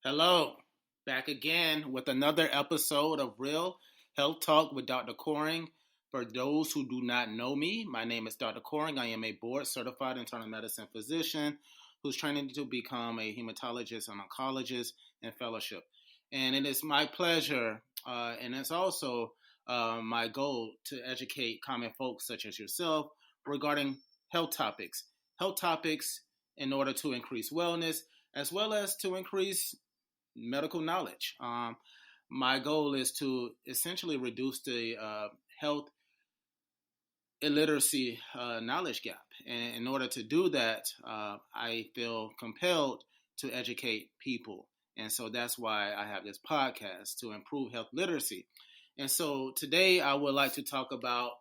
Hello, back again with another episode of Real Health Talk with Dr. Coring. For those who do not know me, my name is Dr. Coring. I am a board certified internal medicine physician who's training to become a hematologist and oncologist in fellowship. And it is my pleasure, and it's also my goal to educate common folks such as yourself regarding health topics. Health topics in order to increase wellness as well as to increase medical knowledge. My goal is to essentially reduce the health illiteracy knowledge gap. And in order to do that, I feel compelled to educate people. And so that's why I have this podcast to improve health literacy. And so today I would like to talk about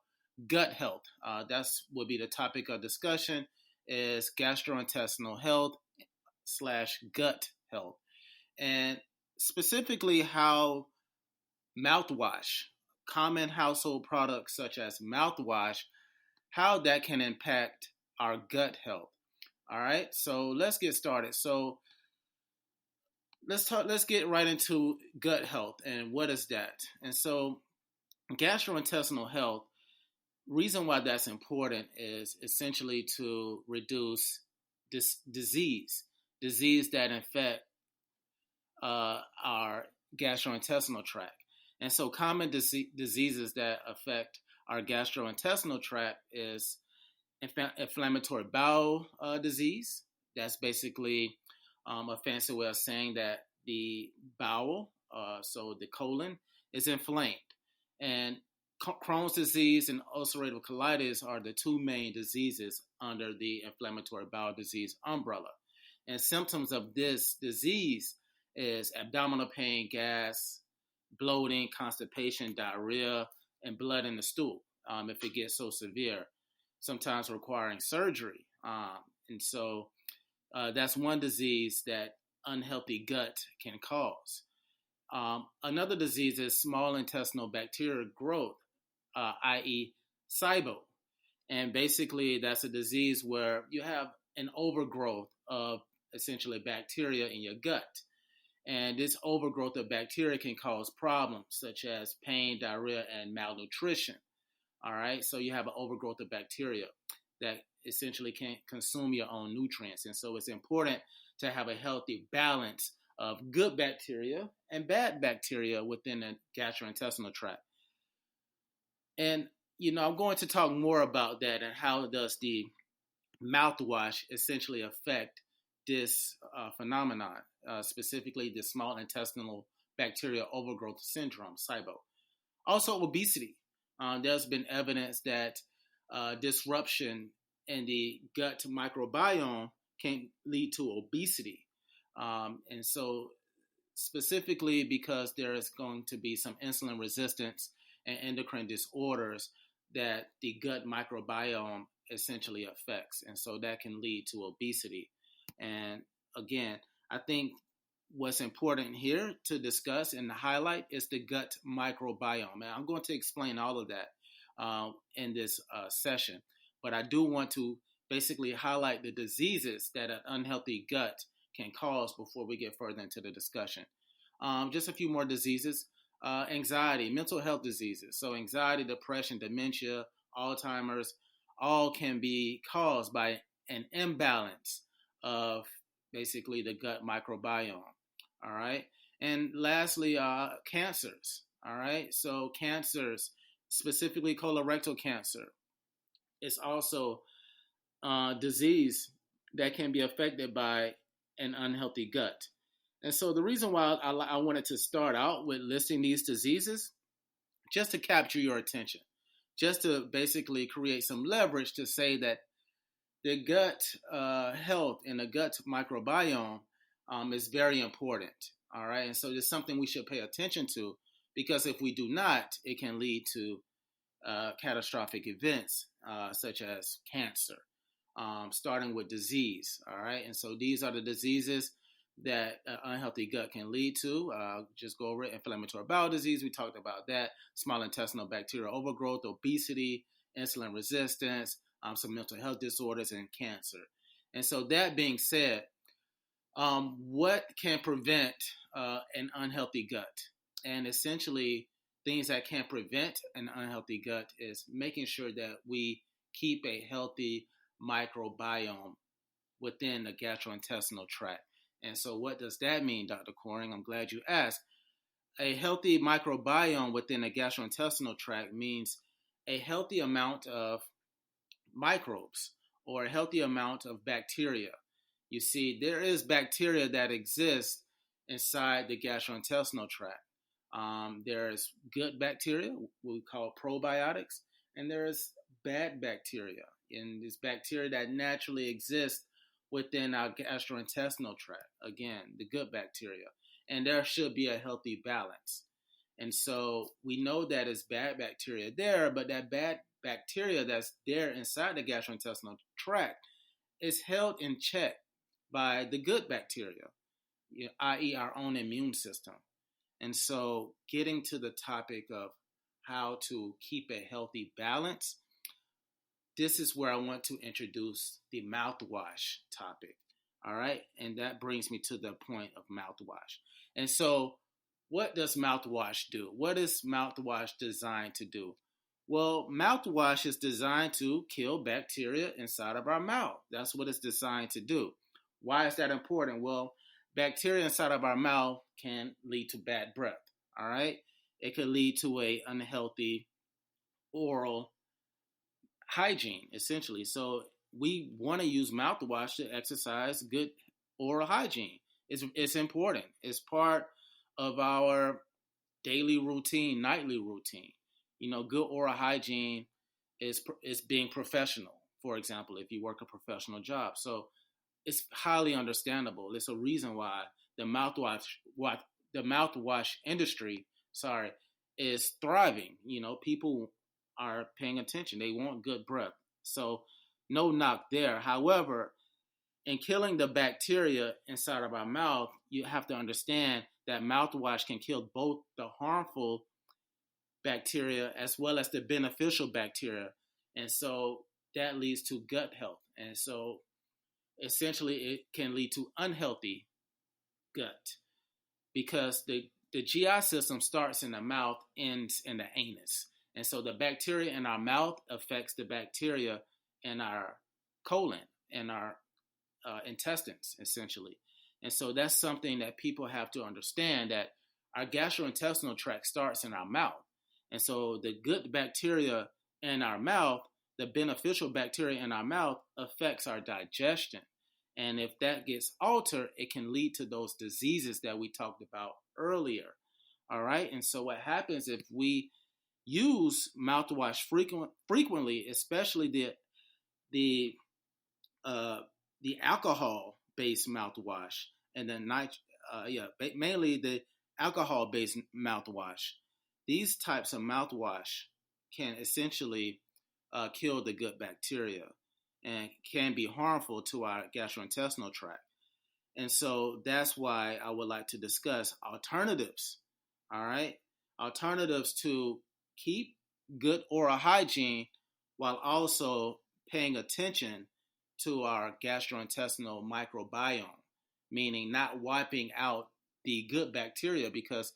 gut health. That's would be the topic of discussion is gastrointestinal health / gut health. And specifically how mouthwash, common household products such as mouthwash, how that can impact our gut health. All right, so let's get started. So let's get right into gut health and what is that? And so gastrointestinal health, reason why that's important is essentially to reduce this disease that infect our gastrointestinal tract. And so common diseases that affect our gastrointestinal tract is inflammatory bowel disease. That's basically a fancy way of saying that the bowel, so the colon, is inflamed. And Crohn's disease and ulcerative colitis are the two main diseases under the inflammatory bowel disease umbrella. And symptoms of this disease is abdominal pain, gas, bloating, constipation, diarrhea, and blood in the stool if it gets so severe, sometimes requiring surgery. And so that's one disease that unhealthy gut can cause. Another disease is small intestinal bacterial growth, i.e. SIBO. And basically that's a disease where you have an overgrowth of essentially bacteria in your gut. And this overgrowth of bacteria can cause problems such as pain, diarrhea, and malnutrition. All right, so you have an overgrowth of bacteria that essentially can't consume your own nutrients. And so it's important to have a healthy balance of good bacteria and bad bacteria within the gastrointestinal tract. And, I'm going to talk more about that and how does the mouthwash essentially affect this phenomenon, specifically the small intestinal bacterial overgrowth syndrome, SIBO. Also, obesity. There's been evidence that disruption in the gut microbiome can lead to obesity. And so specifically because there is going to be some insulin resistance and endocrine disorders that the gut microbiome essentially affects. And so that can lead to obesity. And again, I think what's important here to discuss and to highlight is the gut microbiome. And I'm going to explain all of that in this session. But I do want to basically highlight the diseases that an unhealthy gut can cause before we get further into the discussion. Just a few more diseases. Anxiety, mental health diseases. So anxiety, depression, dementia, Alzheimer's, all can be caused by an imbalance of basically the gut microbiome. All right. And lastly, cancers. All right. So cancers, specifically colorectal cancer, is also a disease that can be affected by an unhealthy gut. And so the reason why I wanted to start out with listing these diseases, just to capture your attention, just to basically create some leverage to say that the gut health and the gut microbiome is very important. All right. And so it's something we should pay attention to because if we do not, it can lead to catastrophic events such as cancer, starting with disease. All right. And so these are the diseases that unhealthy gut can lead to. Just go over it. Inflammatory bowel disease. We talked about that. Small intestinal bacterial overgrowth, obesity, insulin resistance, some mental health disorders, and cancer. And so that being said, What can prevent an unhealthy gut? And essentially, things that can prevent an unhealthy gut is making sure that we keep a healthy microbiome within the gastrointestinal tract. And so, what does that mean, Dr. Coring? I'm glad you asked. A healthy microbiome within the gastrointestinal tract means a healthy amount of microbes or a healthy amount of bacteria. You see, there is bacteria that exist inside the gastrointestinal tract. There's good bacteria, we call probiotics, and there's bad bacteria. And this bacteria that naturally exists within our gastrointestinal tract. Again, the good bacteria. And there should be a healthy balance. And so we know that it's bad bacteria there, but that bad bacteria that's there inside the gastrointestinal tract is held in check by the good bacteria, i.e., our own immune system. And so, getting to the topic of how to keep a healthy balance, this is where I want to introduce the mouthwash topic. All right. And that brings me to the point of mouthwash. And so, what does mouthwash do? What is mouthwash designed to do? Well, mouthwash is designed to kill bacteria inside of our mouth. That's what it's designed to do. Why is that important? Well, bacteria inside of our mouth can lead to bad breath. All right. It could lead to a unhealthy oral hygiene, essentially. So we want to use mouthwash to exercise good oral hygiene. It's important. It's part of our daily routine, nightly routine. Good oral hygiene is being professional. For example, if you work a professional job, so it's highly understandable. It's a reason why the mouthwash industry, is thriving. People are paying attention. They want good breath. So no knock there. However, in killing the bacteria inside of our mouth, you have to understand that mouthwash can kill both the harmful bacteria as well as the beneficial bacteria. And so that leads to gut health. And so essentially it can lead to unhealthy gut because the GI system starts in the mouth, ends in the anus. And so the bacteria in our mouth affects the bacteria in our colon and our intestines, essentially. And so that's something that people have to understand, that our gastrointestinal tract starts in our mouth. And so the good bacteria in our mouth, the beneficial bacteria in our mouth affects our digestion. And if that gets altered, it can lead to those diseases that we talked about earlier. All right. And so what happens if we use mouthwash frequently, especially the alcohol-based mouthwash, and then mainly the alcohol-based mouthwash. These types of mouthwash can essentially kill the good bacteria and can be harmful to our gastrointestinal tract. And so that's why I would like to discuss alternatives. All right, alternatives to keep good oral hygiene while also paying attention to our gastrointestinal microbiome, meaning not wiping out the good bacteria, because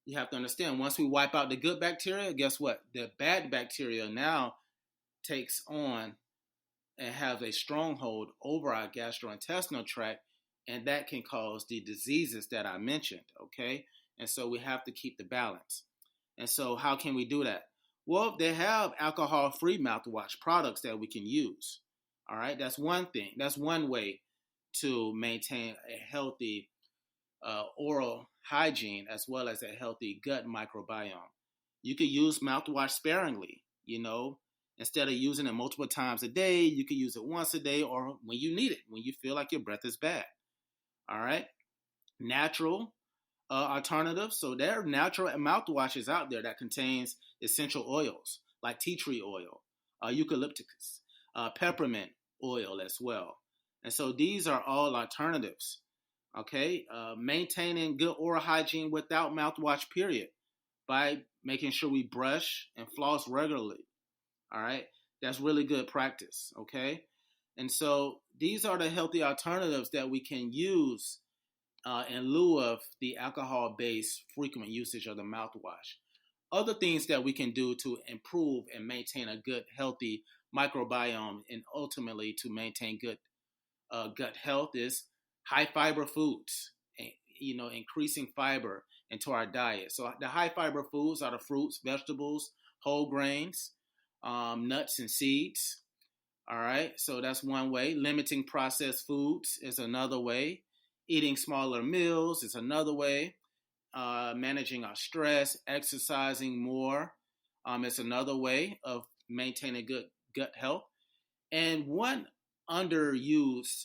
you have to understand, once we wipe out the good bacteria, guess what? The bad bacteria now takes on and has a stronghold over our gastrointestinal tract, and that can cause the diseases that I mentioned, okay? And so we have to keep the balance. And so how can we do that? Well, they have alcohol-free mouthwash products that we can use. All right, that's one thing. That's one way to maintain a healthy oral hygiene as well as a healthy gut microbiome. You could use mouthwash sparingly. Instead of using it multiple times a day, you could use it once a day or when you need it, when you feel like your breath is bad. All right, natural alternatives. So there are natural mouthwashes out there that contains essential oils like tea tree oil, eucalyptus, peppermint oil as well. And so these are all alternatives. Okay, maintaining good oral hygiene without mouthwash, period, by making sure we brush and floss regularly. All right, that's really good practice. Okay, And so these are the healthy alternatives that we can use in lieu of the alcohol-based frequent usage of the mouthwash. Other things that we can do to improve and maintain a good, healthy microbiome and ultimately to maintain good gut health is high fiber foods, increasing fiber into our diet. So the high fiber foods are the fruits, vegetables, whole grains, nuts and seeds. All right, so that's one way. Limiting processed foods is another way. Eating smaller meals is another way. Managing our stress, exercising more is another way of maintaining good gut health. And one underused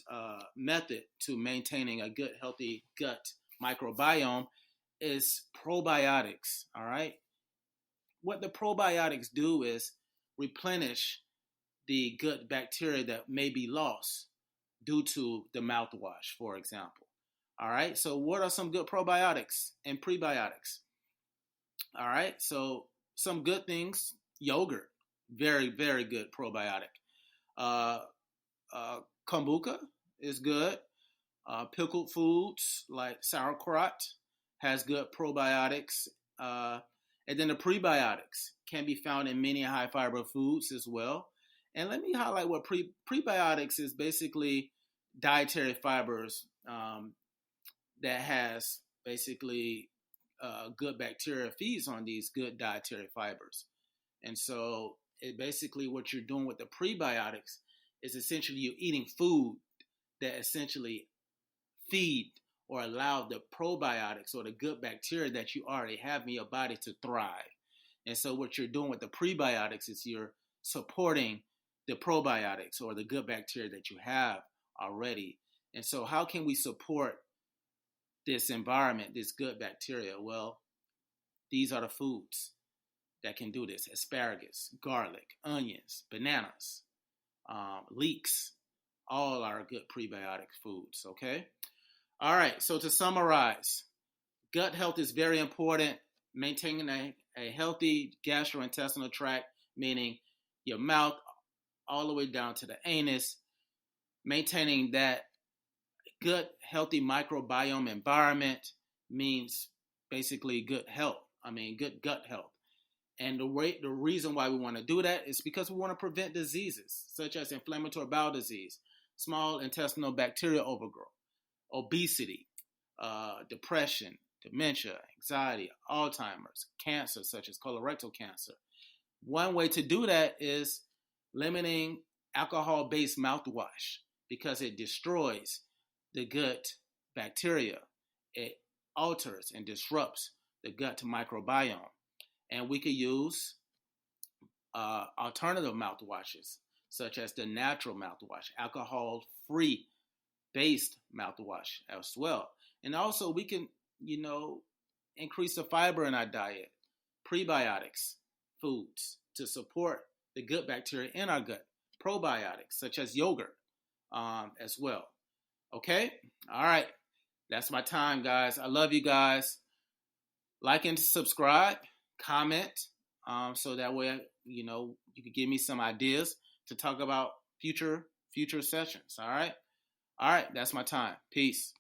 method to maintaining a good, healthy gut microbiome is probiotics. All right. What the probiotics do is replenish the good bacteria that may be lost due to the mouthwash, for example. All right. So, what are some good probiotics and prebiotics? All right. So, some good things: yogurt, very, very good probiotic. Uh, Kombucha is good. Pickled foods like sauerkraut has good probiotics. And then the prebiotics can be found in many high fiber foods as well. And let me highlight what prebiotics is basically dietary fibers that has basically good bacteria feeds on these good dietary fibers. And so it basically what you're doing with the prebiotics is essentially you're eating food that essentially feed or allow the probiotics or the good bacteria that you already have in your body to thrive. And so what you're doing with the prebiotics is you're supporting the probiotics or the good bacteria that you have already. And so how can we support this environment, this good bacteria? Well, these are the foods that can do this: asparagus, garlic, onions, bananas, leeks, all are good prebiotic foods, okay? All right, so to summarize, gut health is very important. Maintaining a healthy gastrointestinal tract, meaning your mouth all the way down to the anus, maintaining that good, healthy microbiome environment means basically good health. Good gut health. And the reason why we want to do that is because we want to prevent diseases such as inflammatory bowel disease, small intestinal bacterial overgrowth, obesity, depression, dementia, anxiety, Alzheimer's, cancer such as colorectal cancer. One way to do that is limiting alcohol-based mouthwash because it destroys the gut bacteria. It alters and disrupts the gut microbiome. And we could use alternative mouthwashes, such as the natural mouthwash, alcohol-free based mouthwash as well. And also we can, increase the fiber in our diet, prebiotics, foods to support the good bacteria in our gut, probiotics such as yogurt as well. Okay? All right. That's my time, guys. I love you guys. Like and subscribe, comment, so that way, you can give me some ideas to talk about future sessions. All right. All right. That's my time. Peace.